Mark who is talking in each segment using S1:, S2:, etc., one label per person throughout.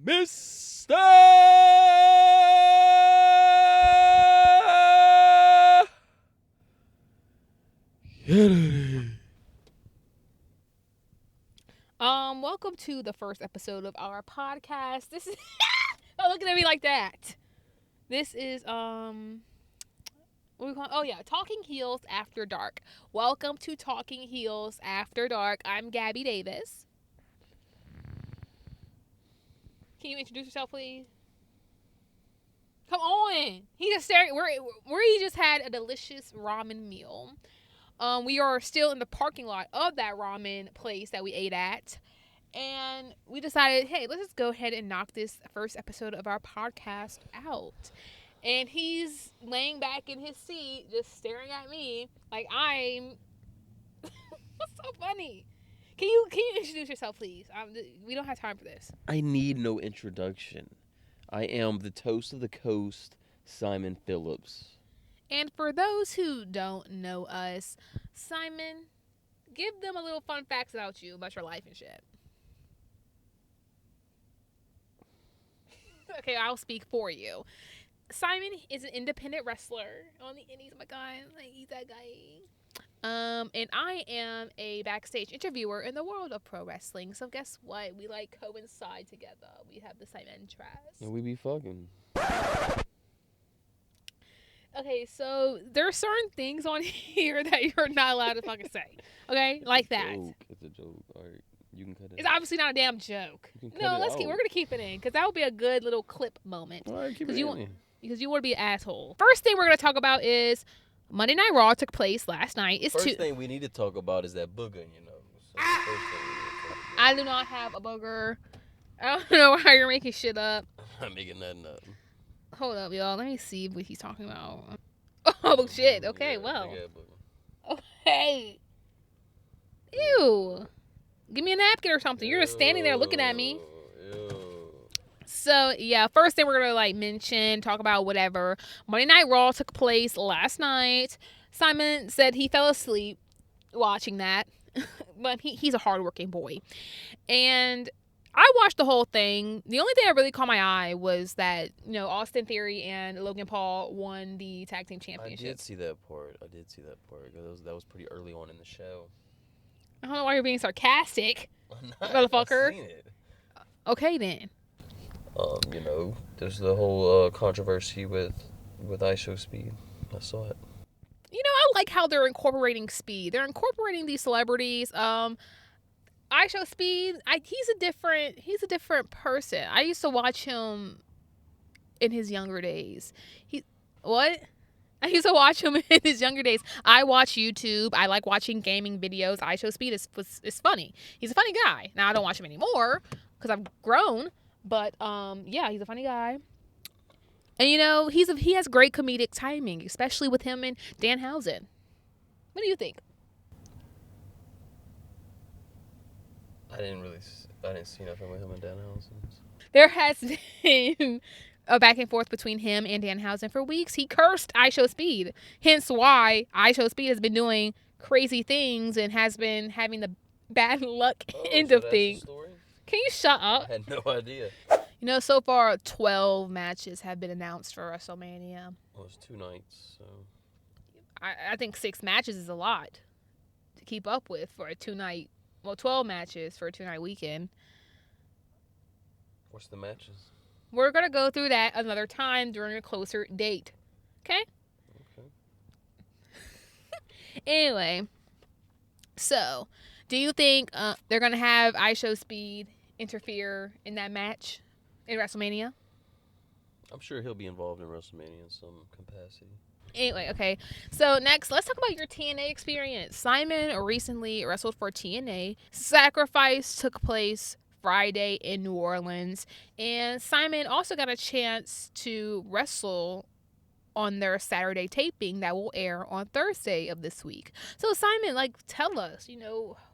S1: Mr. Kennedy.
S2: Welcome to the first episode of our podcast. This is not looking at me like that. This is what we call? Oh yeah, Talking Heels After Dark. Welcome to Talking Heels After Dark. I'm Gabby Davis. Can you introduce yourself, please? Come on. He just staring. He just had a delicious ramen meal. We are still in the parking lot of that ramen place that we ate at. And we decided, hey, let's just go ahead and knock this first episode of our podcast out. And he's laying back in his seat, just staring at me like I'm. What's so funny? Can you introduce yourself, please? We don't have time for this.
S1: I need no introduction. I am the toast of the coast, Simon Phillips.
S2: And for those who don't know us, Simon, give them a little fun facts about you, about your life and shit. Okay, I'll speak for you. Simon is an independent wrestler on the indies. Oh my god, like he's that guy. And I am a backstage interviewer in the world of pro wrestling. So guess what? We like coincide together. We have the same interests.
S1: And we be fucking.
S2: Okay, so there are certain things on here that you're not allowed to fucking say. Okay, like that.
S1: It's a joke. All right, you can cut it.
S2: It's obviously not a damn joke. No, we're gonna keep it in because that would be a good little clip moment.
S1: All right, keep it in.
S2: Because you want to be an asshole. First thing we're gonna talk about is Monday Night Raw took place last night.
S1: First thing we need to talk about is that booger, you know. So
S2: I do not have a booger. I don't know how you're making shit up.
S1: I'm making nothing up.
S2: Hold up, y'all. Let me see what he's talking about. Oh, shit. Okay, well. Okay. Ew. Give me a napkin or something. You're just standing there looking at me.
S1: Ew.
S2: So, yeah, first thing we're going to, mention, talk about whatever. Monday Night Raw took place last night. Simon said he fell asleep watching that. But he's a hardworking boy. And I watched the whole thing. The only thing that really caught my eye was that, Austin Theory and Logan Paul won the tag team championship.
S1: I did see that part. That was pretty early on in the show.
S2: I don't know why you're being sarcastic, motherfucker.
S1: I've seen it.
S2: Okay, then.
S1: There's the whole controversy with IShowSpeed. I saw it.
S2: I like how they're incorporating speed. They're incorporating these celebrities. IShowSpeed, he's a different person. I used to watch him in his younger days. I used to watch him in his younger days. I watch YouTube. I like watching gaming videos. IShowSpeed is funny. He's a funny guy. Now I don't watch him anymore because I've grown. But yeah, he's a funny guy. And he has great comedic timing, especially with him and Danhausen. What do you think?
S1: I didn't see nothing with him and Danhausen.
S2: There has been a back and forth between him and Danhausen for weeks. He cursed IShowSpeed, hence why IShowSpeed has been doing crazy things and has been having the bad luck end of things. Can you shut up?
S1: I had no idea.
S2: So far 12 matches have been announced for WrestleMania.
S1: Well, it's 2 nights, so
S2: I think 6 matches is a lot to keep up with for a 2-night. Well, 12 matches for a 2-night weekend.
S1: What's the matches?
S2: We're going to go through that another time during a closer date. Okay?
S1: Okay.
S2: Anyway. So, do you think they're going to have IShowSpeed interfere in that match in WrestleMania?
S1: I'm sure he'll be involved in WrestleMania in some capacity.
S2: Anyway, okay. So next, let's talk about your TNA experience. Simon recently wrestled for TNA. Sacrifice took place Friday in New Orleans. And Simon also got a chance to wrestle on their Saturday taping that will air on Thursday of this week. So Simon, tell us,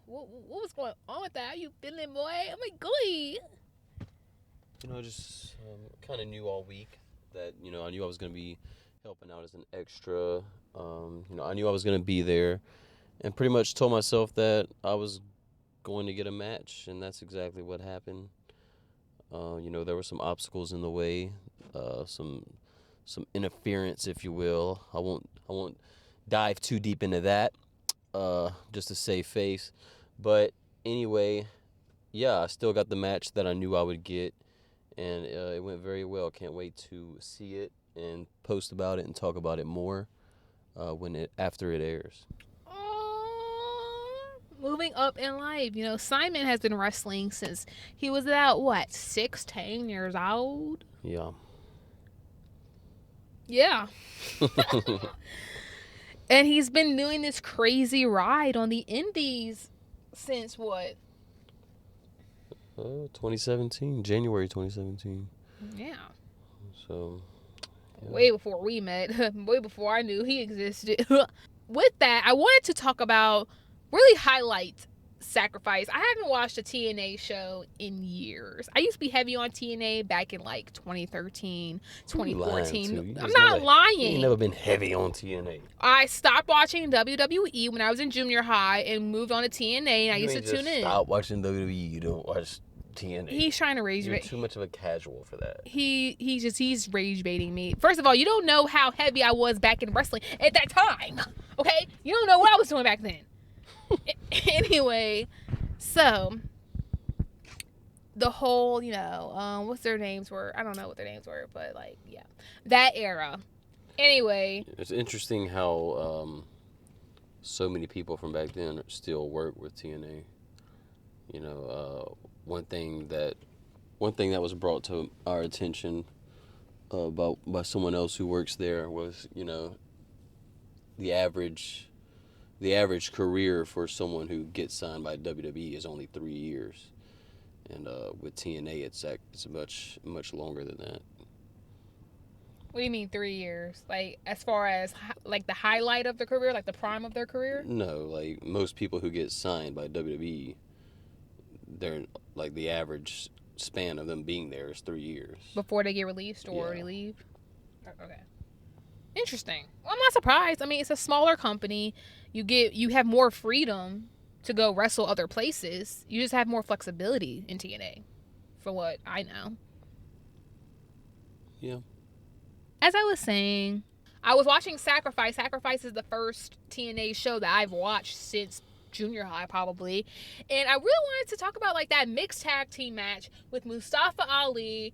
S2: what was going on with that? How you feeling, boy? Oh my God.
S1: Just kind of knew all week that, I knew I was going to be helping out as an extra. I knew I was going to be there and pretty much told myself that I was going to get a match, and that's exactly what happened. There were some obstacles in the way, some interference, if you will. I won't dive too deep into that, just to save face. But anyway, yeah, I still got the match that I knew I would get, and it went very well. Can't wait to see it and post about it and talk about it more after it airs.
S2: Moving up in life, Simon has been wrestling since he was about, what, 16 years old?
S1: Yeah.
S2: Yeah. And he's been doing this crazy ride on the indies since what?
S1: 2017, January 2017.
S2: Yeah.
S1: So, yeah.
S2: Way before we met, way before I knew he existed. With that, I wanted to talk about, really highlight Sacrifice. I haven't watched a TNA show in years. I used to be heavy on TNA back in like 2013, 2014. I'm not lying.
S1: You never been heavy on TNA.
S2: I stopped watching WWE when I was in junior high and moved on to TNA, and I used to tune in.
S1: Stop watching WWE. You don't watch TNA.
S2: He's trying to rage bait.
S1: You're too much of a casual for that.
S2: He's rage baiting me. First of all, you don't know how heavy I was back in wrestling at that time. Okay? You don't know what I was doing back then. Anyway, so the whole, what's their names were? I don't know what their names were, but like, yeah, that era. Anyway,
S1: it's interesting how so many people from back then still work with TNA. One thing that was brought to our attention by someone else who works there was, the average career for someone who gets signed by WWE is only 3 years, and with TNA it's much longer than that.
S2: What do you mean 3 years? Like, as far as like the highlight of their career, like the prime of their career?
S1: No, like most people who get signed by WWE, they're like the average span of them being there is 3 years
S2: before they get released or leave. Okay. Interesting. Well, I'm not surprised. I mean, it's a smaller company. You have more freedom to go wrestle other places. You just have more flexibility in TNA, for what I know.
S1: Yeah.
S2: As I was saying, I was watching Sacrifice. Sacrifice is the first TNA show that I've watched since junior high, probably. And I really wanted to talk about like that mixed tag team match with Mustafa Ali.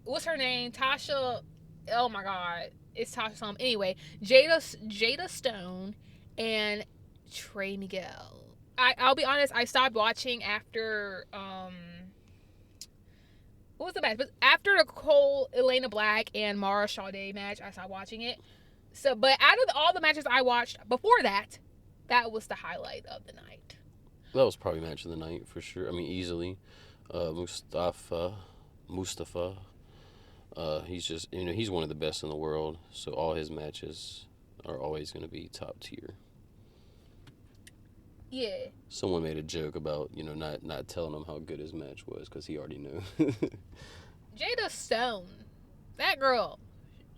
S2: What's her name? Tasha. Oh my God. It's Tasha something. Anyway, Jada Stone and Trey Miguel. I'll be honest, I stopped watching after what was the match? But after the Cole, Elena Black and Mara Sade match, I stopped watching it. So, but out of all the matches I watched before that, that was the highlight of the night.
S1: That was probably match of the night for sure. I mean, easily. Mustafa. He's just, he's one of the best in the world. So all his matches are always going to be top tier.
S2: Yeah.
S1: Someone made a joke about, not telling him how good his match was because he already knew.
S2: Jada Stone, that girl,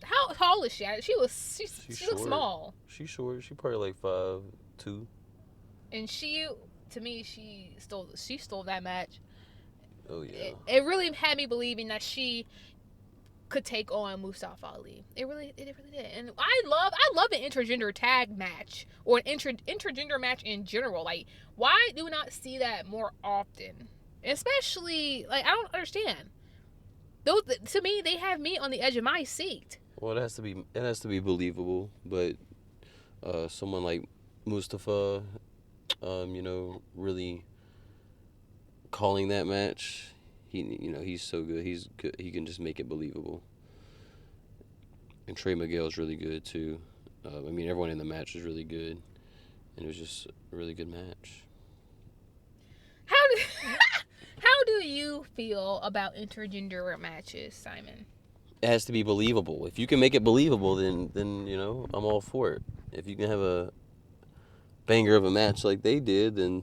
S2: how tall is she? She looks small.
S1: She's short. She probably like 5'2".
S2: And to me, she stole that match.
S1: Oh yeah.
S2: It really had me believing that she could take on Mustafa Ali. It really did. And I love an intergender tag match or an intergender match in general. Like, why do we not see that more often? Especially, like, I don't understand. Those, to me, they have me on the edge of my seat.
S1: Well, it has to be believable, but someone like Mustafa, really calling that match. He's so good. He's good. He can just make it believable. And Trey Miguel's really good too. Everyone in the match was really good, and it was just a really good match.
S2: How do you feel about intergender matches, Simon?
S1: It has to be believable. If you can make it believable, then I'm all for it. If you can have a banger of a match like they did, then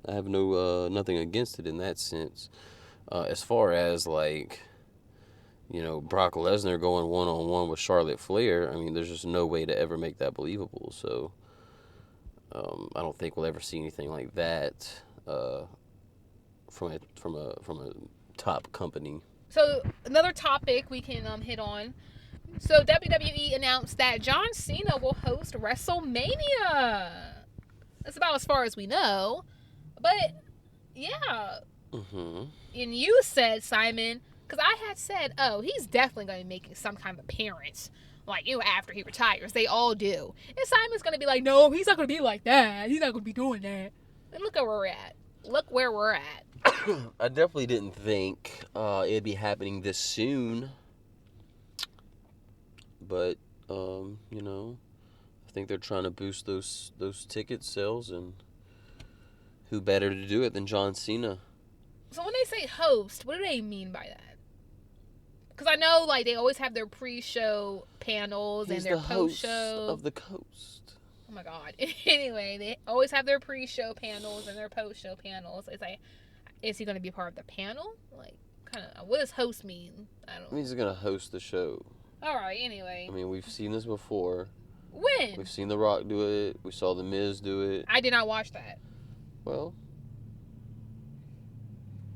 S1: I have nothing against it in that sense. As far as like, Brock Lesnar going one-on-one with Charlotte Flair, there's just no way to ever make that believable. So I don't think we'll ever see anything like that from a top company.
S2: So another topic we can hit on. So WWE announced that John Cena will host WrestleMania. That's about as far as we know. But yeah.
S1: Mm-hmm.
S2: And you said, Simon, because I had said, oh, he's definitely going to be making some kind of appearance. Like, after he retires. They all do. And Simon's going to be like, no, he's not going to be like that. He's not going to be doing that. And look at where we're at. Look where we're at.
S1: I definitely didn't think it'd be happening this soon. But, I think they're trying to boost those ticket sales, and who better to do it than John Cena?
S2: So when they say host, what do they mean by that? Because I know, like, they always have their pre-show panels and their post-show.
S1: Of the coast.
S2: Oh my God. Anyway, they always have their pre-show panels and their post-show panels. It's like, is he going to be part of the panel? Like, kind of, what does host mean? I don't know.
S1: He's going to host the show.
S2: All right, anyway.
S1: I mean, we've seen this before.
S2: When?
S1: We've seen The Rock do it. We saw The Miz do it.
S2: I did not watch that.
S1: Well,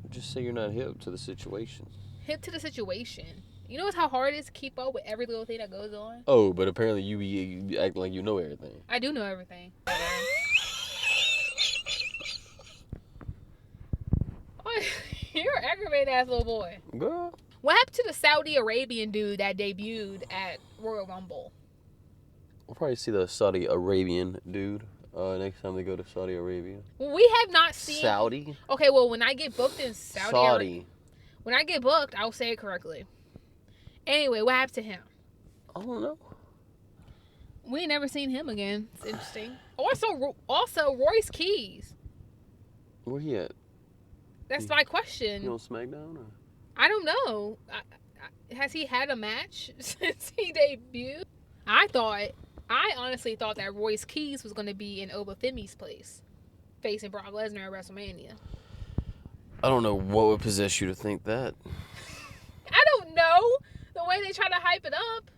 S1: just say you're not hip to the situation.
S2: Hip to the situation? You know how hard it is to keep up with every little thing that goes on?
S1: Oh, but apparently you be acting like you know everything.
S2: I do know everything. You're an aggravated ass little boy.
S1: Girl.
S2: What happened to the Saudi Arabian dude that debuted at Royal Rumble?
S1: We'll probably see the Saudi Arabian dude next time they go to Saudi Arabia.
S2: Well, we have not seen...
S1: Saudi?
S2: Okay, well, when I get booked in Saudi... When I get booked, I'll say it correctly. Anyway, what happened to him?
S1: I don't know.
S2: We ain't never seen him again. It's interesting. Also, Royce Keys.
S1: Where he at?
S2: That's my question.
S1: He on SmackDown? Or?
S2: I don't know. Has he had a match since he debuted? I honestly thought that Royce Keys was going to be in Obafemi's place, facing Brock Lesnar at WrestleMania.
S1: I don't know what would possess you to think that.
S2: I don't know. The way they try to hype it up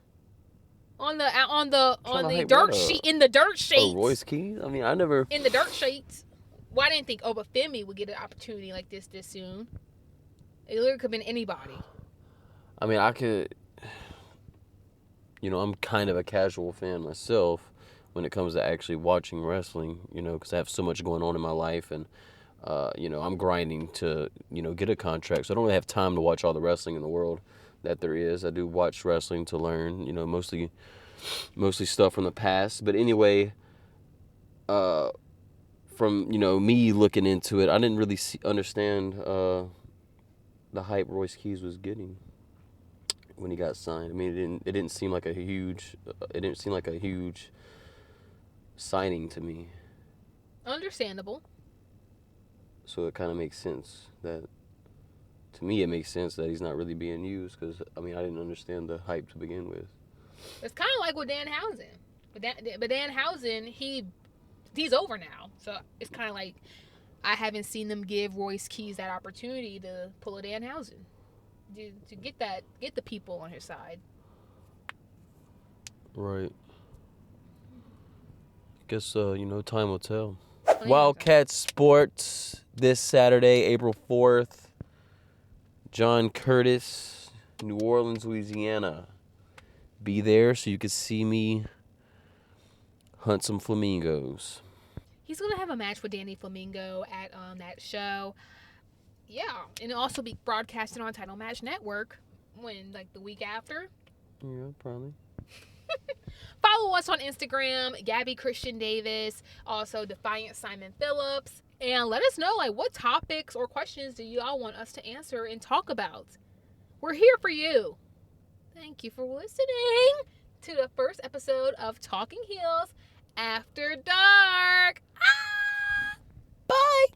S2: on the dirt sheet, in the dirt sheets.
S1: Oh, Royce Keys? I mean, I never...
S2: In the dirt sheets. Well, I didn't think Obafemi would get an opportunity like this soon. It literally could have been anybody.
S1: I mean, I could... I'm kind of a casual fan myself when it comes to actually watching wrestling, because I have so much going on in my life, and, I'm grinding to, get a contract. So I don't really have time to watch all the wrestling in the world that there is. I do watch wrestling to learn, mostly stuff from the past. But anyway, from, me looking into it, I didn't really understand the hype Royce Keys was getting when he got signed. I mean, it didn't seem like a huge signing to me.
S2: Understandable.
S1: So it kind of makes sense that, to me, it makes sense that he's not really being used, because, I mean, I didn't understand the hype to begin with.
S2: It's kind of like with Danhausen. But Danhausen, he's over now. So it's kind of like I haven't seen them give Royce Keys that opportunity to pull a Danhausen. To get the people on his side.
S1: Right. Guess, time will tell. Wildcat Sports this Saturday, April 4th. John Curtis, New Orleans, Louisiana. Be there so you can see me hunt some flamingos.
S2: He's going to have a match with Danny Flamingo at that show. Yeah, and it'll also be broadcasted on Title Match Network the week after.
S1: Yeah, probably.
S2: Follow us on Instagram, Gabby Christian Davis, also Defiant Simon Phillips, and let us know what topics or questions do y'all want us to answer and talk about. We're here for you. Thank you for listening to the first episode of Talking Heels After Dark. Bye.